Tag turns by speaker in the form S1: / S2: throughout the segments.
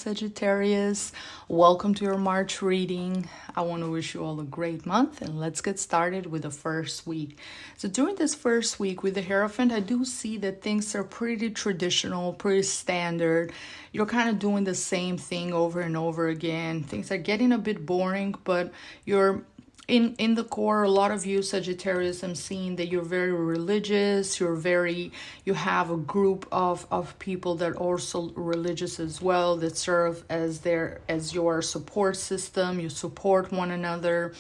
S1: Sagittarius. Welcome to your March reading. I want to wish you all a great month, and let's get started with the first week. So during this first week with the Hierophant, I do see that things are pretty traditional, pretty standard. You're kind of doing the same thing over and over again. Things are getting a bit boring, but you're in the core, a lot of you Sagittarius, I'm seeing that you're very religious, you have a group of people that are also religious as well, that serve as your support system. You support one another.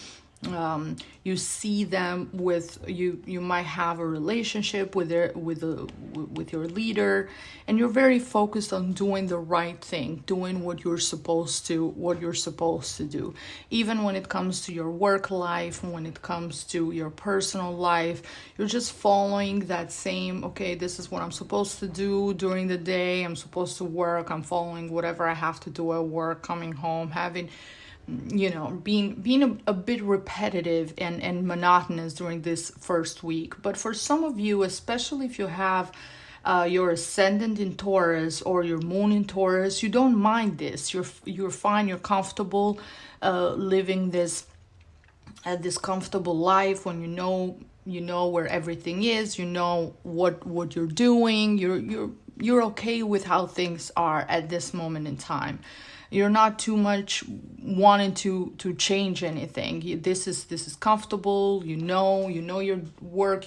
S1: You see them you might have a relationship with your leader, and you're very focused on doing the right thing, doing what you're supposed to do, even when it comes to your work life, when it comes to your personal life. You're just following that same, okay, this is what I'm supposed to do during the day. I'm supposed to work. I'm following whatever I have to do at work, coming home, having being a bit repetitive and monotonous during this first week. But for some of you, especially if you have your ascendant in Taurus or your moon in Taurus, you don't mind this. You're fine. You're comfortable living this comfortable life when you know where everything is. You know what you're doing. You're okay with how things are at this moment in time. You're not too much wanting to change anything. This is comfortable. You know your work.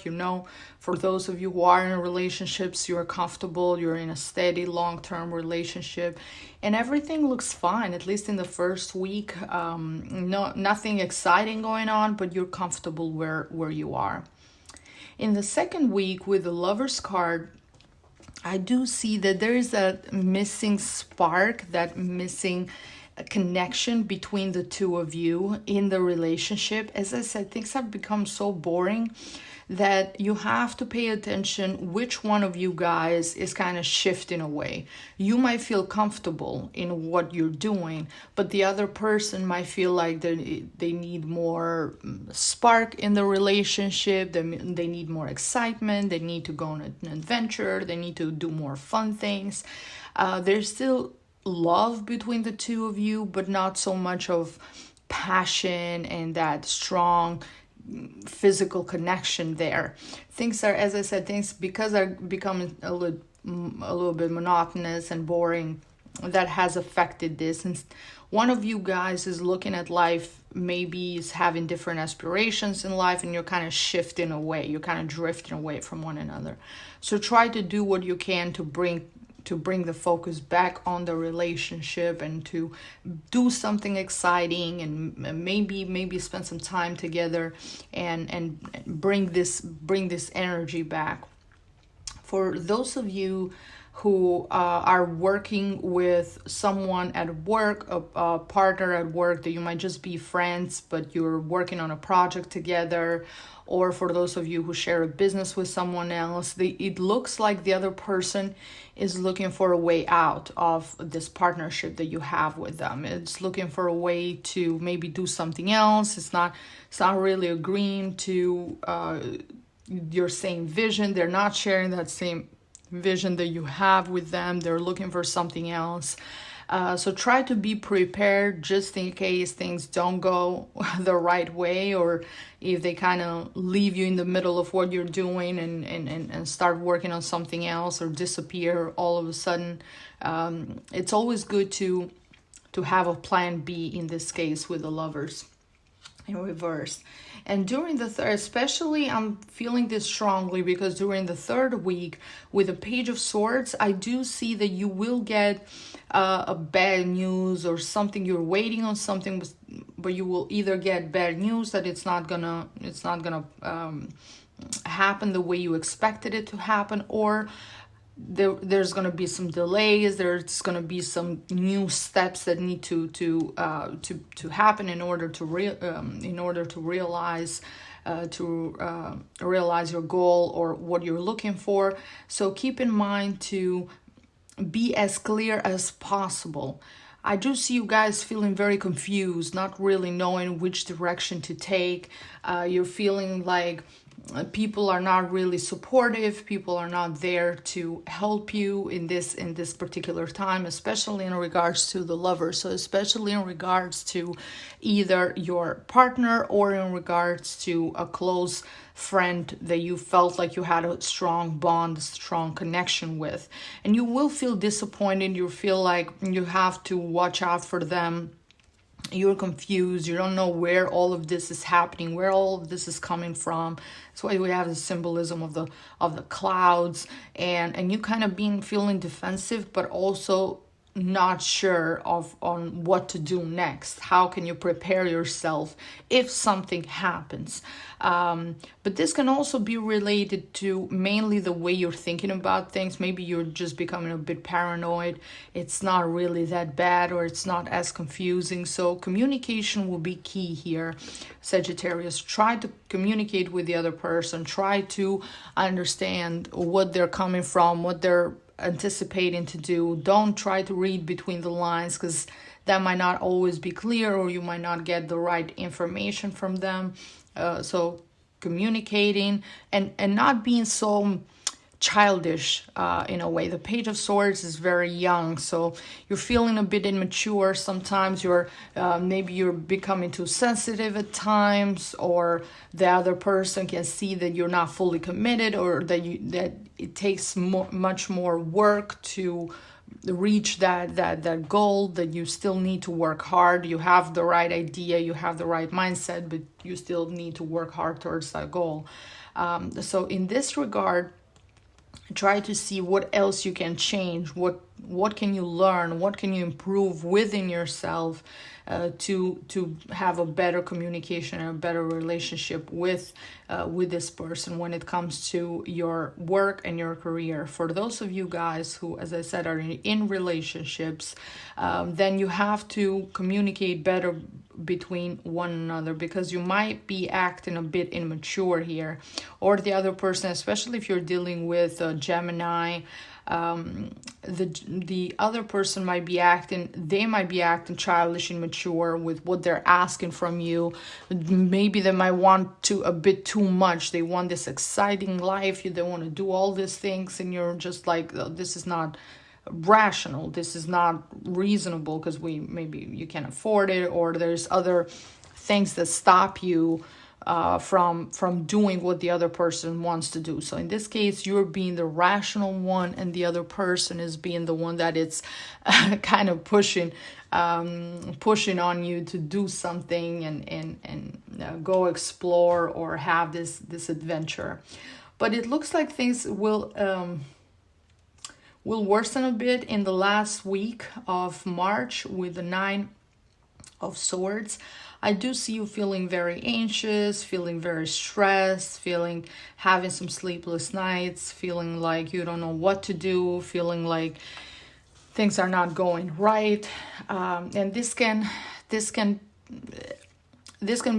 S1: For those of you who are in relationships, you're comfortable. You're in a steady long-term relationship, and everything looks fine. At least in the first week, nothing exciting going on, but you're comfortable where you are. In the second week with the Lover's card, I do see that there is that missing spark, that missing connection between the two of you in the relationship. As I said, things have become so boring that you have to pay attention which one of you guys is kind of shifting away. You might feel comfortable in what you're doing, but the other person might feel like they need more spark in the relationship. They need more excitement. They need to go on an adventure. They need to do more fun things. There's still love between the two of you, but not so much of passion and that strong physical connection there. Things are, as I said, because are becoming a little bit monotonous and boring, that has affected this. And one of you guys is looking at life, maybe is having different aspirations in life, and you're kind of shifting away. You're kind of drifting away from one another. So try to do what you can to bring the focus back on the relationship and to do something exciting, and maybe spend some time together and bring this energy back. For those of you who are working with someone at work, a partner at work, that you might just be friends, but you're working on a project together, or for those of you who share a business with someone else, it looks like the other person is looking for a way out of this partnership that you have with them. It's looking for a way to maybe do something else. It's not really agreeing to your same vision. They're not sharing that same vision that you have with them. They're looking for something else. So try to be prepared just in case things don't go the right way, or if they kind of leave you in the middle of what you're doing and start working on something else, or disappear all of a sudden. It's always good to have a plan B in this case with the Lovers in reverse. And during the third, especially, I'm feeling this strongly because during the third week with the Page of Swords, I do see that you will get a bad news or something. You're waiting on something, but you will either get bad news that it's not gonna happen the way you expected it to happen, or there's going to be some delays. There's going to be some new steps that need to happen in order to realize your goal or what you're looking for. So keep in mind to be as clear as possible. I do see you guys feeling very confused, not really knowing which direction to take. You're feeling like people are not really supportive. People are not there to help you in this particular time, especially in regards to the lover. So especially in regards to either your partner or in regards to a close friend that you felt like you had a strong bond, a strong connection with. And you will feel disappointed. You feel like you have to watch out for them. You're confused. You don't know where all of this is happening, where all of this is coming from. That's why we have the symbolism of the clouds, and you kind of feeling defensive, but also not sure on what to do next. How can you prepare yourself if something happens? But this can also be related to mainly the way you're thinking about things. Maybe you're just becoming a bit paranoid. It's not really that bad, or it's not as confusing. So communication will be key here, Sagittarius. Try to communicate with the other person. Try to understand what they're coming from, what they're anticipating to do. Don't try to read between the lines, because that might not always be clear, or you might not get the right information from them. So communicating and not being so childish in a way. The Page of Swords is very young, so you're feeling a bit immature sometimes. Maybe you're becoming too sensitive at times, or the other person can see that you're not fully committed, or that it takes much more work to reach that goal, that you still need to work hard. You have the right idea, you have the right mindset, but you still need to work hard towards that goal. So in this regard, try to see what else you can change, what can you learn, what can you improve within yourself to have a better communication and a better relationship with this person when it comes to your work and your career. For those of you guys who, as I said, are in relationships, then you have to communicate better between one another, because you might be acting a bit immature here, or the other person, especially if you're dealing with a Gemini, the other person might be acting childish and immature with what they're asking from you. Maybe they might want to a bit too much. They want this exciting life. They want to do all these things, and you're just like, oh, this is not rational, this is not reasonable, because maybe you can't afford it, or there's other things that stop you from doing what the other person wants to do. So in this case, you're being the rational one, and the other person is being the one that it's kind of pushing on you to do something and go explore or have this adventure. But it looks like things will worsen a bit in the last week of March with the 9 of Swords. I do see you feeling very anxious, feeling very stressed, having some sleepless nights, feeling like you don't know what to do, feeling like things are not going right. And this can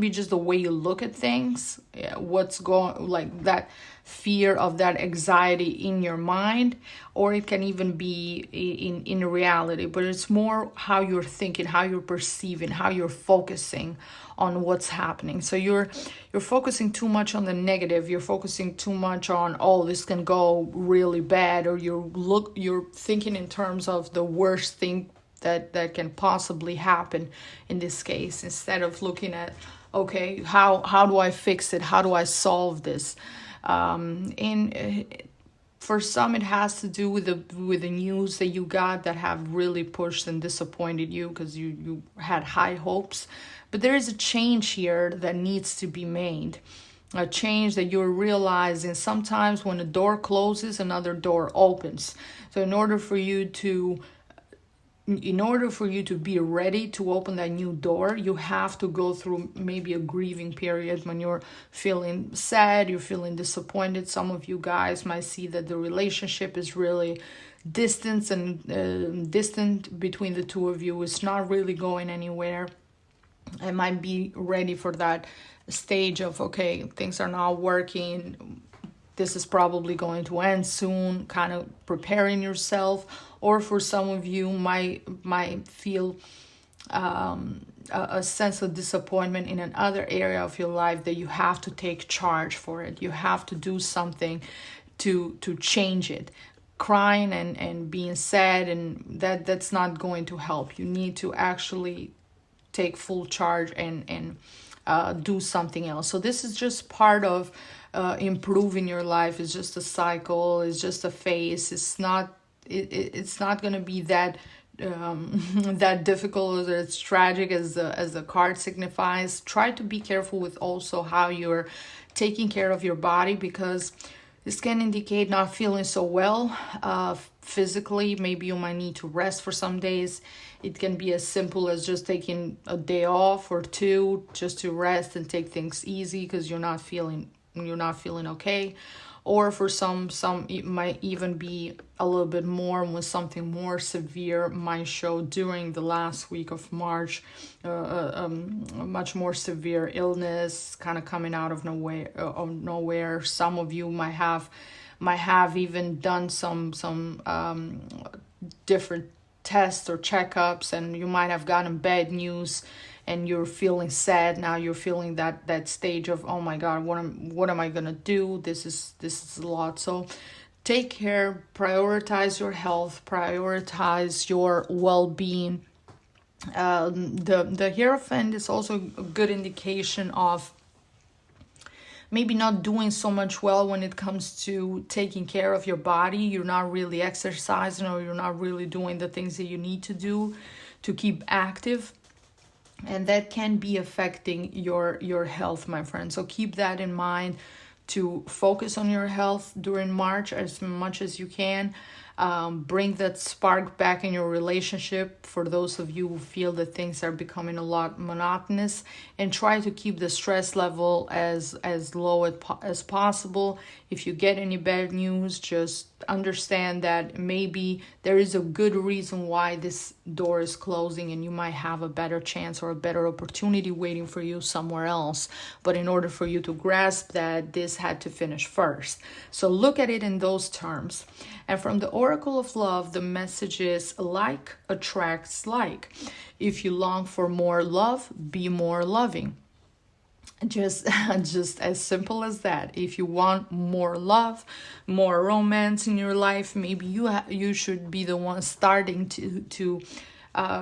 S1: be just the way you look at things, what's going, like that fear of that anxiety in your mind, or it can even be in reality, but it's more how you're thinking, how you're perceiving, how you're focusing on what's happening. So you're focusing too much on the negative, you're focusing too much on, oh, this can go really bad, or you're thinking in terms of the worst thing that can possibly happen in this case, instead of looking at, okay, how do I fix it? How do I solve this? For some, it has to do with the news that you got that have really pushed and disappointed you, because you had high hopes. But there is a change here that needs to be made. A change that you're realizing sometimes when a door closes, another door opens. So in order for you to be ready to open that new door, you have to go through maybe a grieving period when you're feeling sad, you're feeling disappointed. Some of you guys might see that the relationship is really distant between the two of you. It's not really going anywhere. I might be ready for that stage of, okay, things are not working, this is probably going to end soon, kind of preparing yourself. Or for some of you might feel a sense of disappointment in another area of your life, that you have to take charge for it. You have to do something to change it. Crying and being sad, and that's not going to help. You need to actually take full charge and do something else. So this is just part of improving your life. It's just a cycle. It's just a phase. It's not going to be that that difficult or it's tragic as the card signifies. Try to be careful with also how you're taking care of your body, because this can indicate not feeling so well physically. Maybe you might need to rest for some days. It can be as simple as just taking a day off or two just to rest and take things easy because you're not feeling okay. Or for some it might even be a little bit more, when something more severe might show during the last week of March. A much more severe illness kind of coming out of nowhere. Some of you might have even done some different tests or checkups, and you might have gotten bad news and you're feeling sad. Now you're feeling that stage of, oh my God, what am I gonna do? This is a lot. So take care, prioritize your health, prioritize your well-being. The Hierophant is also a good indication of maybe not doing so much well when it comes to taking care of your body. You're not really exercising, or you're not really doing the things that you need to do to keep active. And that can be affecting your health, my friend. So keep that in mind, to focus on your health during March as much as you can. Bring that spark back in your relationship for those of you who feel that things are becoming a lot monotonous, and try to keep the stress level as low as possible. If you get any bad news, just understand that maybe there is a good reason why this door is closing, and you might have a better chance or a better opportunity waiting for you somewhere else. But in order for you to grasp that, this had to finish first. So look at it in those terms. And from the Oracle of Love, the message is like attracts like. If you long for more love, be more loving. Just as simple as that. If you want more love, more romance in your life, maybe you should be the one starting to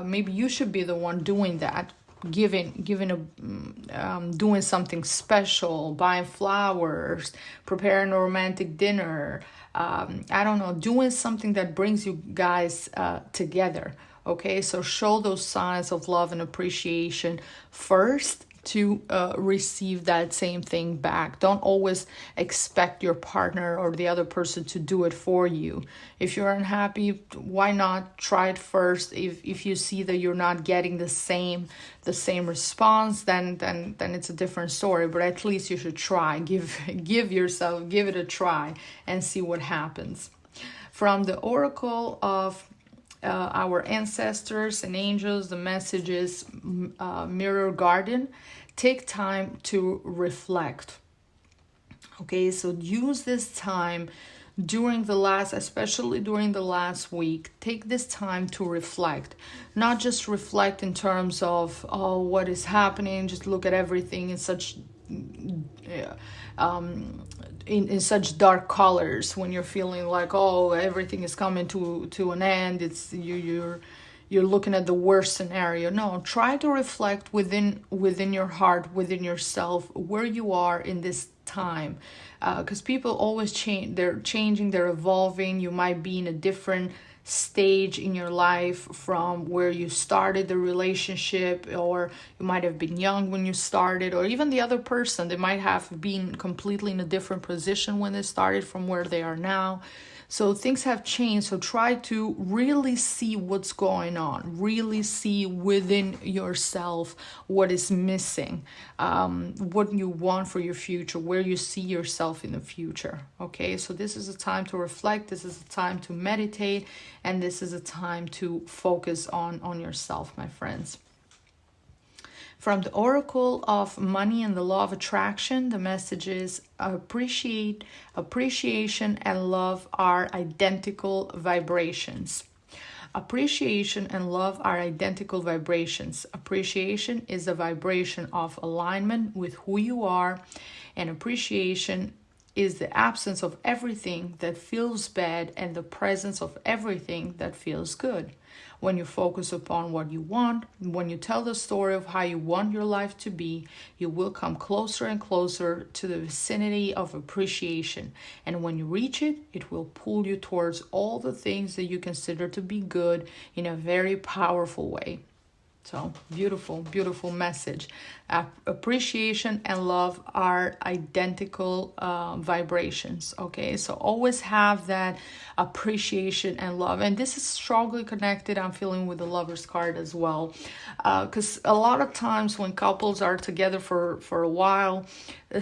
S1: maybe you should be the one doing that. Doing something special, buying flowers, preparing a romantic dinner. I don't know, doing something that brings you guys together. Okay, so show those signs of love and appreciation first to receive that same thing back. Don't always expect your partner or the other person to do it for you. If you're unhappy, why not try it first? If you see that you're not getting the same response, then it's a different story. But at least you should try. Give it a try and see what happens. From the Oracle of our ancestors and angels, the message is Mirror Garden. Take time to reflect. Okay, so use this time especially during the last week. Take this time to reflect. Not just reflect in terms of, oh, what is happening, just look at everything in such in such dark colors, when you're feeling like, oh, everything is coming to an end. It's you're looking at the worst scenario. No, try to reflect within your heart, within yourself, where you are in this time, because people always change. They're changing, they're evolving. You might be in a different stage in your life from where you started the relationship, or you might have been young when you started, or even the other person, they might have been completely in a different position when they started from where they are now. So things have changed. So try to really see what's going on, really see within yourself what is missing, what you want for your future, where you see yourself in the future. Okay, so this is a time to reflect, this is a time to meditate, and this is a time to focus on yourself, my friends. From the Oracle of Money and the Law of Attraction, the message is appreciation and love are identical vibrations. Appreciation and love are identical vibrations. Appreciation is a vibration of alignment with who you are, and appreciation is the absence of everything that feels bad and the presence of everything that feels good. When you focus upon what you want, when you tell the story of how you want your life to be, you will come closer and closer to the vicinity of appreciation. And when you reach it, it will pull you towards all the things that you consider to be good in a very powerful way. So beautiful, beautiful message. Appreciation and love are identical vibrations. Okay, so always have that appreciation and love. And this is strongly connected, I'm feeling, with the Lover's card as well. Because a lot of times when couples are together for a while,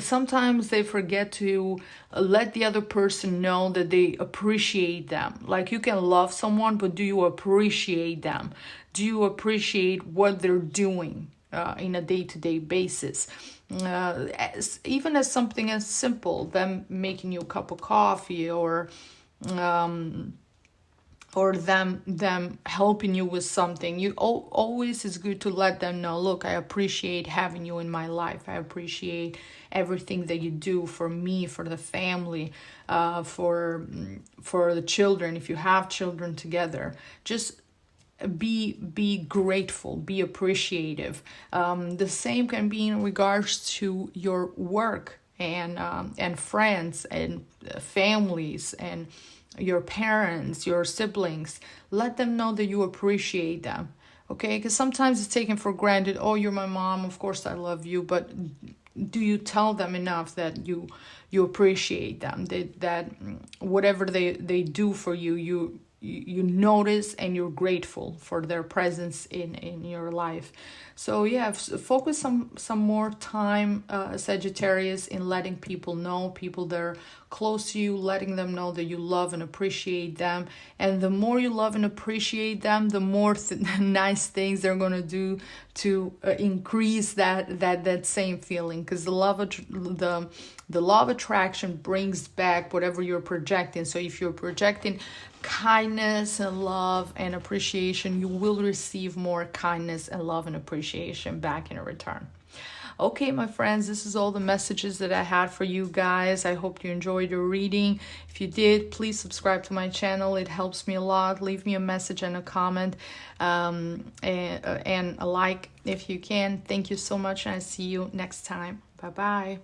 S1: sometimes they forget to let the other person know that they appreciate them. Like, you can love someone, but do you appreciate them? Do you appreciate what they're doing in a day-to-day basis? Even as something as simple, them making you a cup of coffee, or them helping you with something. You always is good to let them know, look, I appreciate having you in my life. I appreciate everything that you do for me, for the family, for the children, if you have children together. Just be grateful, be appreciative. The same can be in regards to your work and friends and families and your parents, your siblings. Let them know that you appreciate them. Okay, because sometimes it's taken for granted. Oh, you're my mom, of course I love you. But do you tell them enough that you appreciate them, that whatever they do for you, you notice and you're grateful for their presence in your life? So yeah, focus some more time, Sagittarius, in letting people know, people that are close to you, letting them know that you love and appreciate them. And the more you love and appreciate them, the more nice things they're going to do to increase that same feeling. Because the law of attraction brings back whatever you're projecting. So if you're projecting kindness and love and appreciation, you will receive more kindness and love and appreciation back in return. Okay, my friends, this is all the messages that I had for you guys. I hope you enjoyed your reading. If you did, please subscribe to my channel. It helps me a lot. Leave me a message and a comment, and a like if you can. Thank you so much, and I'll see you next time. Bye-bye.